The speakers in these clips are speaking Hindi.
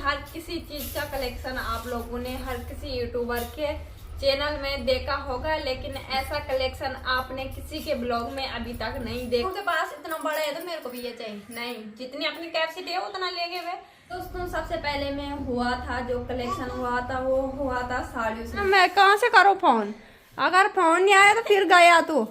हर किसी चीज का कलेक्शन आप लोगों ने हर किसी यूट्यूबर के चैनल में देखा होगा, लेकिन ऐसा कलेक्शन आपने किसी के ब्लॉग में अभी तक नहीं देखा। उनके पास इतना बड़ा है तो मेरे को भी ये चाहिए। नहीं, जितनी अपनी कैपेसिटी है उतना लेके वे। दोस्तों सबसे पहले में हुआ था जो कलेक्शन हुआ था वो हुआ था साड़ियों से। मैं कहाँ से करूँ फोन, अगर फोन नहीं आया तो फिर गया तो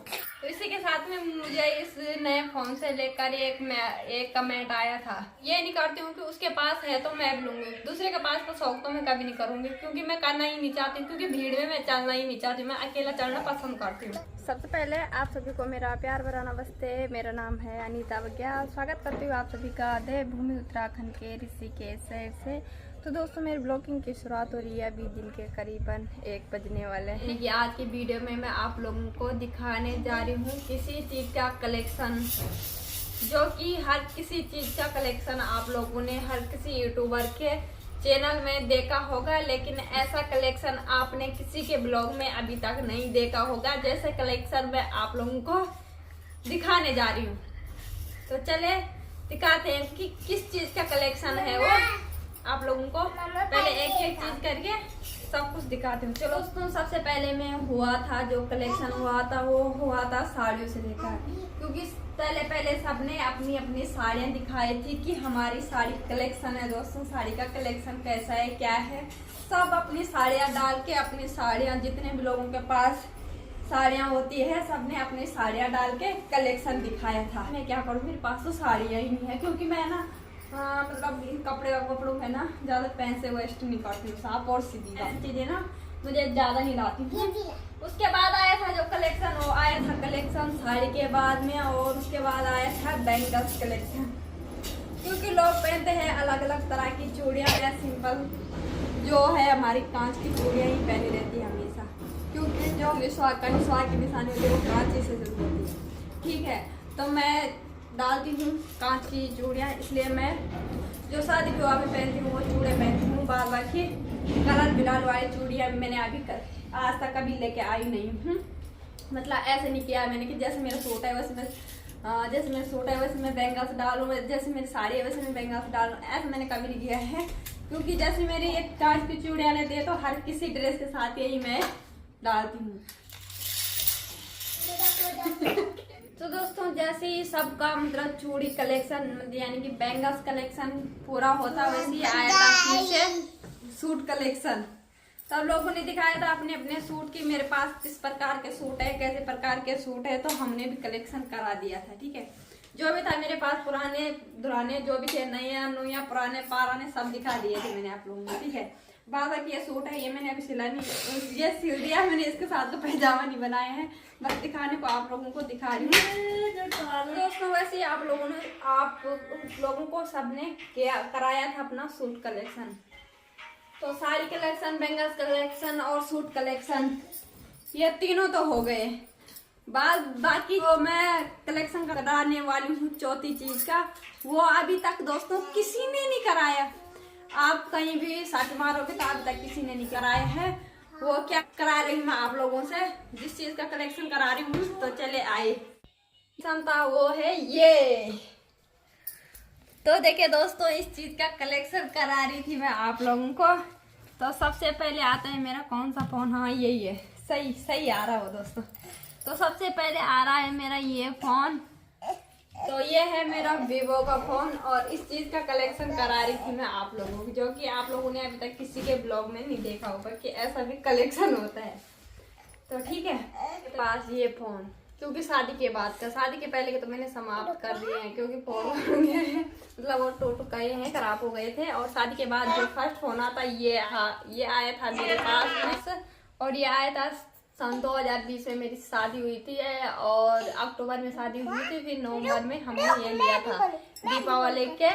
इसी के साथ में मुझे इस नए फोन से लेकर एक कमेंट आया था। ये नहीं करती हूँ कि उसके पास है तो मैं लूंगी, दूसरे के पास तो शौक तो मैं कभी नहीं करूंगी, क्योंकि मैं करना ही नहीं चाहती, क्योंकि भीड़ में मैं चलना ही नहीं चाहती, मैं अकेला चलना पसंद करती हूँ। सबसे पहले आप सभी को मेरा प्यार भरा नमस्ते। मेरा नाम है अनीता बग्याल। स्वागत करती हूँ आप सभी का देवभूमि उत्तराखंड के ऋषिकेश शहर से। तो दोस्तों मेरी ब्लॉगिंग की शुरुआत हो रही है अभी दिन के करीबन 1 बजने वाले हैं। ये आज की वीडियो में मैं आप लोगों को दिखाने जा रही हूँ किसी चीज का कलेक्शन, जो कि हर किसी चीज का कलेक्शन आप लोगों ने हर किसी यूट्यूबर के चैनल में देखा होगा, लेकिन ऐसा कलेक्शन आपने किसी के ब्लॉग में अभी तक नहीं देखा होगा। जैसे कलेक्शन मैं आप लोगों को दिखाने जा रही हूँ, तो चले दिखाते हैं कि किस चीज का कलेक्शन है वो आप लोगों को। पहले एक एक चीज करके सब कुछ दिखाती हूँ। चलो दोस्तों सबसे पहले में हुआ था जो कलेक्शन हुआ था वो हुआ था साड़ियों से लेकर, क्योंकि पहले सबने अपनी अपनी साड़ियाँ दिखाई थी कि हमारी साड़ी कलेक्शन है। दोस्तों साड़ी का कलेक्शन कैसा है क्या है, सब अपनी साड़ियाँ डाल के अपनी साड़ियाँ जितने भी लोगों के पास साड़ियाँ होती है सबने अपनी साड़ियाँ डाल के कलेक्शन दिखाया था। मैं क्या करूँ, मेरे पास तो साड़ियाँ ही नहीं है, क्योंकि मैं ना मतलब इन कपड़ों में ना ज्यादा पैसे वेस्ट नहीं करती हूँ, साफ और सीधी चीजें ना मुझे ज्यादा नहीं लाती हूँ। उसके बाद आया था जो कलेक्शन, वो आया था कलेक्शन साड़ी के बाद में, और उसके बाद आया था बैंगल्स कलेक्शन, क्योंकि लोग पहनते हैं अलग अलग तरह की चूड़ियाँ या सिंपल जो है हमारी कांच की चूड़ियाँ ही पहनी रहती है हमेशा, क्योंकि जो विश्वास की निशानी होती है वो कांच ही से जरूर होती है। ठीक है, तो मैं डालती हूँ कांच की चूड़ियाँ, इसलिए मैं जो शादी विवाह में पहनती हूँ वो चूड़े पहनती हूँ। बाद बाकी कलर बिलाल वाली चूड़ियाँ मैंने अभी आज तक कभी लेके आई नहीं हूँ। मतलब ऐसे नहीं किया मैंने कि जैसे मेरा सूट है वैसे मैं बैंगल्स डालूँ, जैसे मेरी साड़ी है वैसे मैं बैंगल्स डालूँ, ऐसा मैंने कभी नहीं किया है। क्योंकि जैसे मेरी एक कांच की चूड़ियाँ लेते हैं तो हर किसी ड्रेस के साथ यही मैं डालती हूँ। तो दोस्तों जैसे ही सबका मतलब चूड़ी कलेक्शन यानी कि बैंगल्स कलेक्शन पूरा होता वैसे ही आया था नीचे सूट कलेक्शन। सब लोगों ने दिखाया था अपने अपने सूट की, मेरे पास किस प्रकार के सूट है कैसे प्रकार के सूट है, तो हमने भी कलेक्शन करा दिया था। ठीक है, जो भी था मेरे पास पुराने दुराने जो भी थे, नया नुया पुराने पाराने सब दिखा दिए थे मैंने आप लोगों को। ठीक है, बाबा की ये सूट है, ये मैंने अभी सिला नहीं, ये सिल दिया मैंने, इसके साथ तो पैजामा नहीं बनाए हैं, बस दिखाने को आप लोगों को दिखा रही हूँ। दोस्तों वैसे आप लोगों को सबने कराया था अपना सूट कलेक्शन, तो साड़ी कलेक्शन, बैंगल्स कलेक्शन और सूट कलेक्शन, ये तीनों तो हो गए। बाकी जो मैं कलेक्शन कराने वाली हूँ चौथी चीज का, वो अभी तक दोस्तों किसी ने नहीं कराया। आप कहीं भी सर्च मारोगे तो अभी तक किसी ने नहीं कराया है। वो क्या करा रही हूँ मैं आप लोगों से, जिस चीज का कलेक्शन करा रही हूँ, तो चले आए था वो है ये। तो देखिए दोस्तों इस चीज का कलेक्शन करा रही थी मैं आप लोगों को। तो सबसे पहले आता है मेरा कौन सा फोन, हाँ यही है, सही आ रहा हो दोस्तों। तो सबसे पहले आ रहा है मेरा ये फोन, तो ये है मेरा वीवो का फोन, और इस चीज का कलेक्शन करा रही थी मैं आप लोगों को, जो कि आप लोगों ने अभी तक किसी के ब्लॉग में नहीं देखा होगा कि ऐसा भी कलेक्शन होता है। तो ठीक है, मेरे पास ये फोन, क्योंकि शादी के बाद का, शादी के पहले के तो मैंने समाप्त कर दिए हैं, क्योंकि फोन मतलब वो टूट गए हैं, खराब हो गए थे। और शादी के बाद जो फर्स्ट फोन आता ये आया था मेरे पास, और ये आया था सन 2020 में मेरी शादी हुई थी, और अक्टूबर में शादी हुई थी, फिर नवंबर में हमने ये लिया था दीपावली के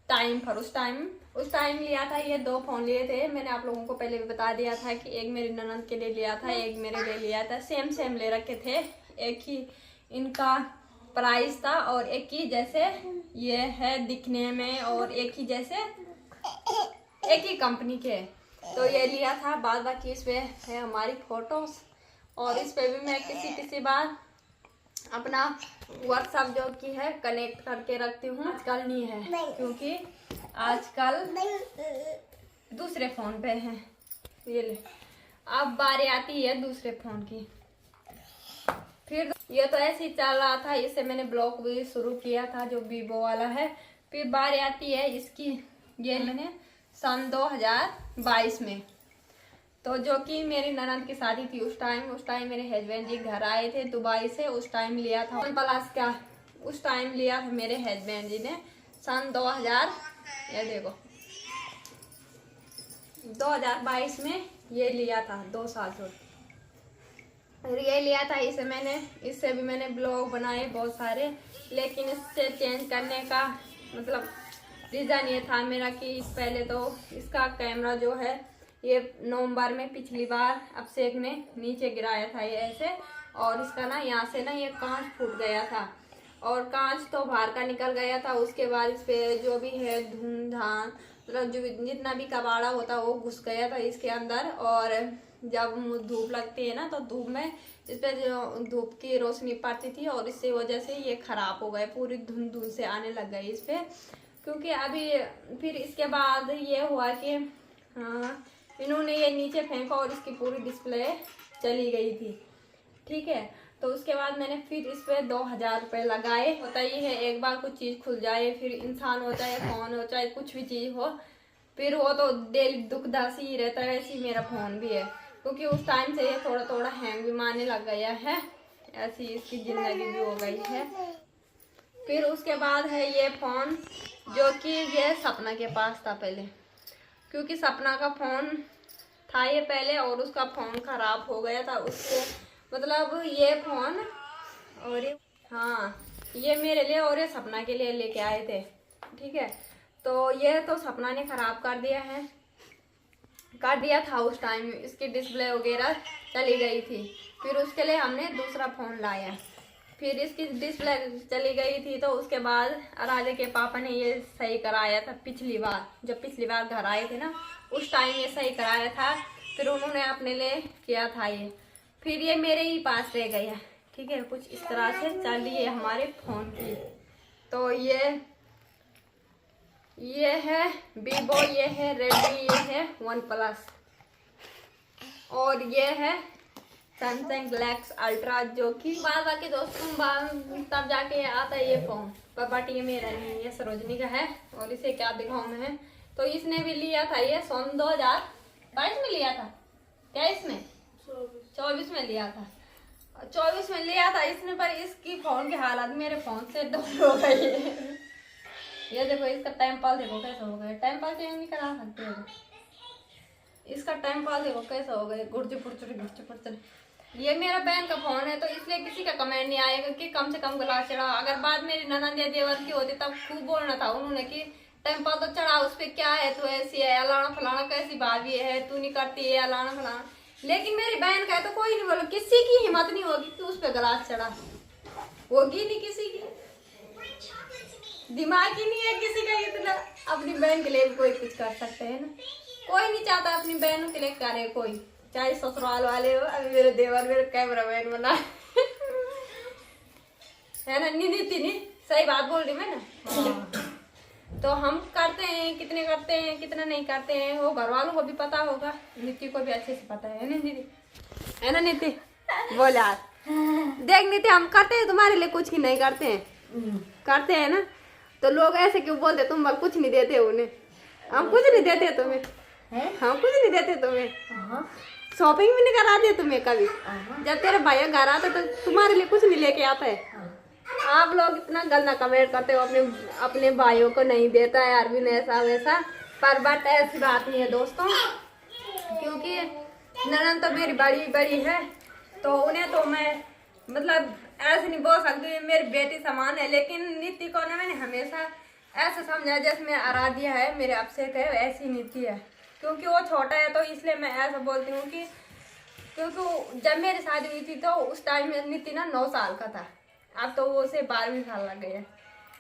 टाइम पर। उस टाइम लिया था, ये 2 फोन लिए थे मैंने आप लोगों को पहले भी बता दिया था कि एक मेरी ननद के लिए लिया था, एक मेरे लिए लिया था, सेम ले रखे थे, एक ही इनका प्राइस था, और एक ही जैसे ये है दिखने में, और एक ही जैसे एक ही कंपनी के, तो ये लिया था। बाद बाकी इस पे है हमारी फोटोज, और इस पे भी मैं किसी बार अपना व्हाट्सएप जो कि है कनेक्ट करके रखती हूँ। आजकल नहीं है, क्योंकि आजकल दूसरे फोन पे है। ये ले, अब बारी आती है दूसरे फोन की। फिर ये तो ऐसे ही चल रहा था, इससे मैंने ब्लॉग भी शुरू किया था जो वीवो वाला है। फिर बारी आती है इसकी, ये मैंने सन 2022 में, तो जो कि मेरी ननद की शादी थी उस टाइम मेरे हस्बैंड जी घर आए थे दुबई से, उस टाइम लिया था OnePlus का। उस टाइम लिया था मेरे हस्बैंड जी ने सन 2000, ये देखो 2022 में ये लिया था, 2 साल छोड़। फिर ये लिया था इससे भी मैंने ब्लॉग बनाए बहुत सारे, लेकिन इससे चेंज करने का मतलब रीज़न ये था मेरा कि पहले तो इसका कैमरा जो है ये नवंबर में पिछली बार अभिषेक ने नीचे गिराया था ये ऐसे, और इसका ना यहाँ से ना ये कांच फूट गया था और कांच तो बाहर का निकल गया था। उसके बाद इस पे जो भी है धूमधाम मतलब जो जितना भी कबाड़ा होता वो घुस गया था इसके अंदर, और जब धूप लगती है ना तो धूप में इस पे जो धूप की रोशनी पड़ती थी और इससे वजह से ये खराब हो गए, पूरी धुंध से आने लग गई इस पे। क्योंकि अभी फिर इसके बाद ये हुआ कि हाँ इन्होंने ये नीचे फेंका और इसकी पूरी डिस्प्ले चली गई थी, ठीक है। तो उसके बाद मैंने फिर इस पे 2000 रुपये लगाए। होता ही है एक बार कुछ चीज़ खुल जाए, फिर इंसान हो चाहे फोन हो चाहे कुछ भी चीज़ हो, फिर वो तो डेली दुखदासी ही रहता है। ऐसी मेरा फोन भी है, क्योंकि उस टाइम से ये थोड़ा थोड़ा हैंग भी मारने लग गया है, ऐसी इसकी ज़िंदगी भी हो गई है। फिर उसके बाद है ये फ़ोन जो कि ये सपना के पास था पहले, क्योंकि सपना का फ़ोन था ये पहले और उसका फ़ोन ख़राब हो गया था उससे, मतलब ये फ़ोन और ये हाँ ये मेरे लिए और ये सपना के लिए लेके आए थे, ठीक है। तो ये तो सपना ने ख़राब कर दिया था उस टाइम, इसकी डिस्प्ले वगैरह चली गई थी। फिर उसके लिए हमने दूसरा फ़ोन लाया, फिर इसकी डिस्प्ले चली गई थी तो उसके बाद राजे के पापा ने ये सही कराया था पिछली बार, जब पिछली बार घर आए थे ना उस टाइम ये सही कराया था। फिर उन्होंने अपने लिए किया था ये, फिर ये मेरे ही पास रह गया, ठीक है। कुछ इस तरह से चल रही है हमारे फ़ोन की। तो ये है वीवो, ये है रेडमी, ये है OnePlus और ये है सैमसंग गैलेक्सी अल्ट्रा, जो कि बाकी दोस्तों तब जाके आता है ये फ़ोन। बट ये मेरा नहीं, ये सरोजनी का है और इसे क्या दिखाऊं मैं। तो इसने भी लिया था ये सन 2022 में लिया था, 23 में 24 में लिया था, 24 में लिया था इसने। पर इसकी फ़ोन की हालत मेरे फ़ोन से डबल हो गई है। ये देखो इसका टाइम पास देखो कैसा हो गया, टाइम पास नहीं करा सकते हो, इसका टाइम पास देखो कैसा हो गया, गुर्जे पुरचुर। ये मेरा बहन का फोन है तो इसलिए किसी का कमेंट नहीं आएगा कि कम से कम ग्लास चढ़ा। अगर बात मेरी ननद या देवर की होती तब खूब बोलना था उन्होंने कि टाइम पास तो चढ़ा, उस पर क्या है, तू ऐसी है अलाना फलाना, कैसी भाभी है, तू नहीं करती है अलाना फलाना। लेकिन मेरी बहन का है तो कोई नहीं बोलो, किसी की हिम्मत नहीं होगी कि उस पर ग्लास चढ़ा, होगी नहीं किसी की, दिमाग ही नहीं है किसी का इतना। अपनी बहन के लिए भी कोई कुछ कर सकते है ना, कोई नहीं चाहता अपनी बहनों के लिए करे कोई, चाहे ससुराल वाले हो। अभी मेरे देवर मेरे कैमरामैन बना है ना, नीति सही बात बोल रही मैं ना। तो हम करते हैं, कितने करते हैं कितना नहीं करते हैं वो घर वालों को भी पता होगा, नीति को भी अच्छे से पता है ना दीदी, है ना नीति? बोल यार, देख नीति हम करते हैं तुम्हारे लिए, कुछ ही नहीं करते हैं, करते हैं ना। तो लोग ऐसे क्यों बोलते तुम कुछ नहीं देते उन्हें, हम कुछ नहीं देते तुम्हें, हम कुछ नहीं देते तुम्हें, शॉपिंग भी नहीं कराते तुम्हें कभी। जब तेरे भाई घर आते तो तुम्हारे लिए कुछ नहीं लेके आता है। आप लोग इतना गंदा कमेंट करते हो अपने भाइयों को नहीं देता है अरविंद ऐसा वैसा, पर बट ऐसी बात नहीं है दोस्तों, क्योंकि ननद तो मेरी बड़ी है तो उन्हें तो मैं मतलब ऐसे नहीं बोल सकती मेरी बेटी समान है। लेकिन नीति को ना मैंने हमेशा ऐसा समझा जैसे मेरा आराध्या है, मेरे अभिषेक है, ऐसी नीति है। क्योंकि वो छोटा है तो इसलिए मैं ऐसा बोलती हूँ कि क्योंकि जब मेरी शादी हुई थी तो उस टाइम में नीति ना 9 साल का था, अब तो वो उसे 12वीं साल लग गई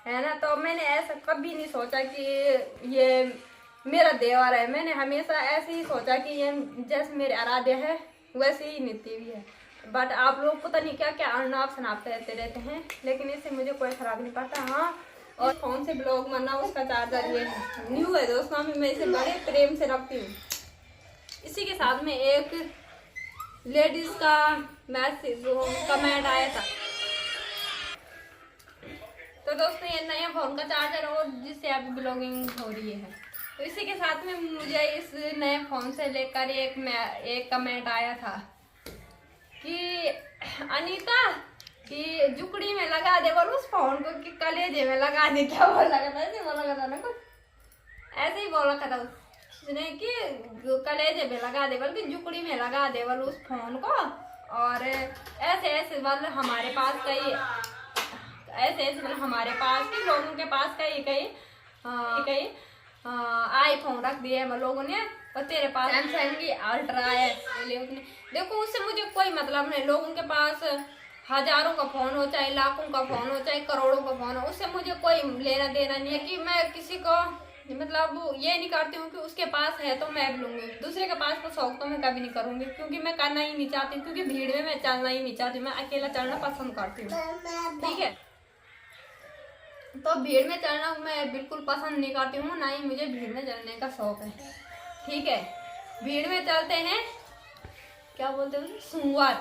है ना। तो मैंने ऐसा कभी नहीं सोचा कि ये मेरा देवर है, मैंने हमेशा ऐसे ही सोचा कि ये जैसे मेरे आराध्य है वैसे ही नीति भी है। बट आप लोग पता नहीं क्या क्या अनाप शनाप कहते रहते हैं, लेकिन इससे मुझे कोई फर्क नहीं पड़ता। हाँ, और फोन से ब्लॉग बनना उसका चार्जर ये न्यू है दोस्तों, मैं इसे बड़े प्रेम से रखती हूँ। इसी के साथ में एक लेडीज का मैसेज कमेंट आया था। तो दोस्तों ये नया फोन का चार्जर और जिससे अभी ब्लॉगिंग हो रही है, तो इसी के साथ में मुझे इस नए फोन से लेकर एक कमेंट आया था कि अनीता कि जुकड़ी में लगा दे बोलो उस फोन को कि कलेजे में लगा दे। क्या बोला था, ऐसे बोला था ना, कुछ ऐसे ही बोला था उसने कि कलेजे में लगा दे बोल कि जुकड़ी में लगा दे बोलो उस फोन को। और ऐसे ऐसे मतलब हमारे पास कई मतलब हमारे पास भी लोगों के पास कई आईफोन रख दिए हम लोगों ने, और तेरे पास सैमसंग की अल्ट्रा है। देखो उससे मुझे कोई मतलब नहीं, लोगों के पास हजारों का फोन हो, चाहे लाखों का फोन हो, चाहे करोड़ों का फोन हो, उससे मुझे कोई लेना देना नहीं है। कि मैं किसी को मतलब ये नहीं करती हूँ कि उसके पास है तो मैं भी लूंगी, दूसरे के पास तो शौक तो मैं कभी नहीं करूंगी, क्योंकि मैं करना ही नहीं चाहती, क्योंकि भीड़ में मैं चलना ही नहीं चाहती, मैं अकेला चलना पसंद करती हूँ। ठीक है, तो भीड़ में चलना मैं बिल्कुल पसंद नहीं करती हूँ, ना ही मुझे भीड़ में चलने का शौक है। ठीक है, भीड़ में चलते हैं क्या बोलते हैं, सुअर,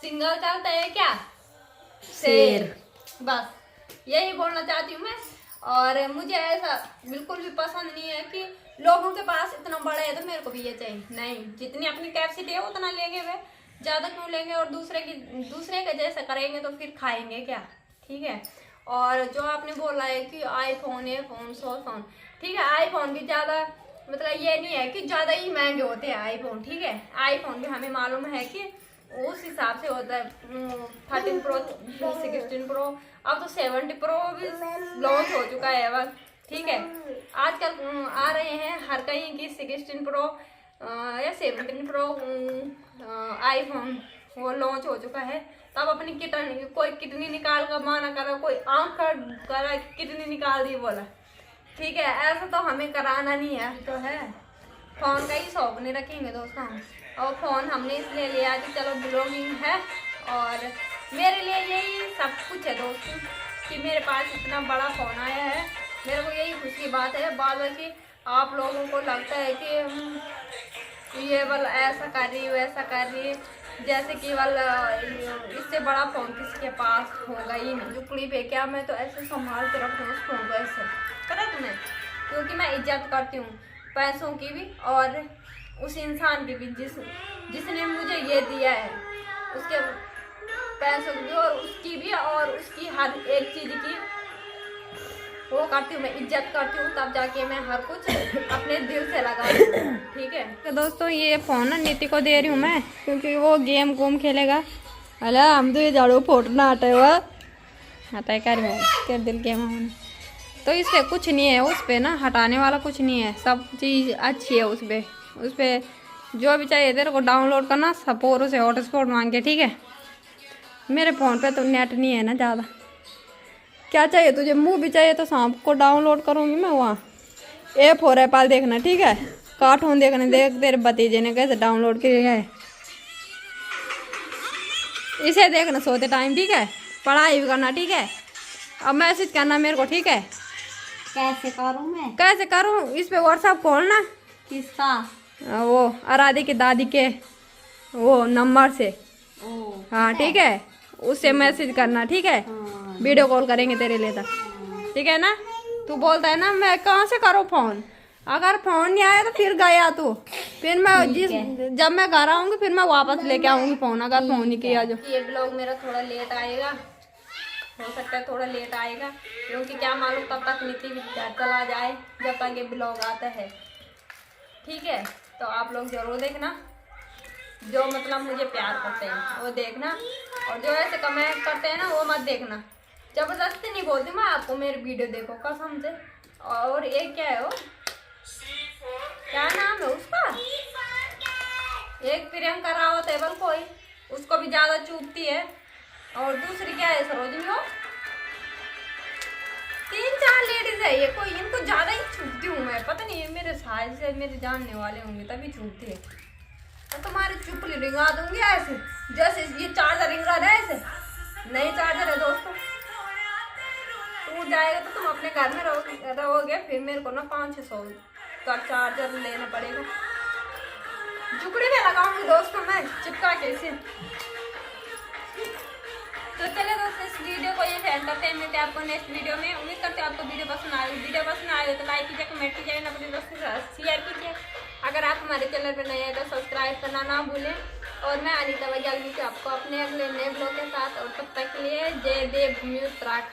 सिंगल चलता है क्या, शेर। बस यही बोलना चाहती हूँ मैं। और मुझे ऐसा बिल्कुल भी पसंद नहीं है कि लोगों के पास इतना बड़ा है तो मेरे को भी ये चाहिए, नहीं, जितनी अपनी कैपेसिटी है उतना लेंगे वे, ज्यादा क्यों लेंगे, और दूसरे के जैसा करेंगे तो फिर खाएंगे क्या। ठीक है, और जो आपने बोला है कि आईफोन है, फोन, ठीक है, आईफोन भी ज्यादा मतलब ये नहीं है कि ज्यादा ही महंगे होते हैं आईफोन। ठीक है, आईफोन भी हमें मालूम है कि उस हिसाब से होता है, 13 प्रो, 16 प्रो, अब तो 70 प्रो भी लॉन्च हो चुका है बस। ठीक है, आजकल आ रहे हैं हर कहीं की 16 प्रो या 17 प्रो आईफोन वो लॉन्च हो चुका है। तब अपनी कोई किडनी निकाल कर माना करा, कोई आँख करा किडनी निकाल दी बोला। ठीक है, ऐसा तो हमें कराना नहीं है, तो है फोन का ही शौक नहीं रखेंगे दोस्तों। और फोन हमने इसलिए लिया कि चलो ब्लॉगिंग है, और मेरे लिए यही सब कुछ है दोस्तों कि मेरे पास इतना बड़ा फोन आया है। मेरे को यही खुशी की बात है। बाद बाकी आप लोगों को लगता है कि ये वाला ऐसा कर रही वैसा कर रही, जैसे कि वाला इससे बड़ा फोन किसी के पास होगा ही नहीं। जुकड़ी पे क्या, मैं तो ऐसे संभाल के रखती हूँ उस फोन को, ऐसे पता तुम्हें, क्योंकि मैं इज्जत करती हूँ पैसों की भी और उस इंसान की भी जिसने मुझे ये दिया है, उसके पैसों की भी और उसकी भी, और उसकी हर एक चीज की वो करती हूँ, मैं इज्जत करती हूँ, तब जाके मैं हर कुछ अपने दिल से लगाती हूँ। ठीक है, तो दोस्तों ये फोन ना नीति को दे रही हूँ मैं, क्योंकि वो गेम खेलेगा। अला हम तो ये झाड़ू फोटना हटा हुआ आता है कर दिल गेम। तो इस पर कुछ नहीं है, उस पर ना हटाने वाला कुछ नहीं है, सब चीज़ अच्छी है उस पर जो भी चाहिए तेरे को डाउनलोड करना सपोर्ट से हॉटस्पॉट मांग के। ठीक है, मेरे फ़ोन पे तो नेट नहीं है ना ज़्यादा। क्या चाहिए तुझे, मूवी चाहिए तो शाम को डाउनलोड करूँगी मैं, वहाँ A4 एप्पल देखना। ठीक है, कार्टून देखने, देख तेरे भतीजे ने कैसे डाउनलोड किया है, इसे देखना सोते टाइम। ठीक है, पढ़ाई भी करना। ठीक है, अब मैसेज करना मेरे को। ठीक है, कैसे करूँ मैं, कैसे करूँ, इस पे व्हाट्सएप खोलना। किसका, वो आराधी की दादी के वो नंबर से। हाँ ठीक है, उससे मैसेज करना। ठीक है, वीडियो कॉल करेंगे तेरे लिए तो। ठीक है ना, तू बोलता है ना मैं कहाँ से करूँ फोन, अगर फोन नहीं आया तो फिर गया तू, फिर मैं जब मैं घर आऊंगी फिर मैं वापस लेके आऊंगी फोन, अगर फोन नहीं किया जो। ये ब्लॉग मेरा थोड़ा लेट आएगा, हो सकता है थोड़ा लेट आएगा, क्योंकि क्या मालूम तब तक नीति भी चला जाए जब तक ये ब्लॉग आता है। ठीक है, तो आप लोग जरूर देखना, जो मतलब मुझे प्यार करते हैं वो देखना, और जो ऐसे कमेंट करते हैं ना वो मत देखना। जबरदस्ती नहीं बोलती मैं आपको, मेरी वीडियो देखो कसम से। और एक क्या है वो, क्या नाम है उसका, एक प्रियंका रावत है बल कोई, उसको भी ज्यादा चूपती है, और दूसरी क्या है सरोजनी, हो 3-4 लेडीज है ये कोई, इनको ज्यादा ही छूटती हूँ मैं, पता नहीं, ये मेरे साइज से मेरे जानने वाले होंगे तभी छूटती है। तो तुम्हारी चुपली रिंगा दूंगी ऐसे, जैसे ये चार्जर रिंगा है ऐसे, नई चार्जर है दोस्तों, टूट जाएगा तो तुम अपने घर में रहोगे, फिर मेरे को ना 500-600 का चार्जर लेना पड़ेगा। जुकड़ी में लगाऊंगी दोस्तों मैं चिपका के इसे। तो चले दोस्तों इस वीडियो को ये एंड करते हैं, मिलते हैं आपको नेक्स्ट वीडियो में। उम्मीद करते हैं आपको वीडियो पसंद आए। वीडियो पसंद आए तो लाइक कीजिए, कमेंट कीजिए, अपने दोस्तों के साथ शेयर कीजिए। अगर आप हमारे चैनल पर नए हैं तो सब्सक्राइब करना ना भूलें। और मैं अनीता वैज्ञानिक आपको अपने अगले नए ब्लॉग के साथ, और तब तक के लिए जय देव भूमि उत्तराखंड।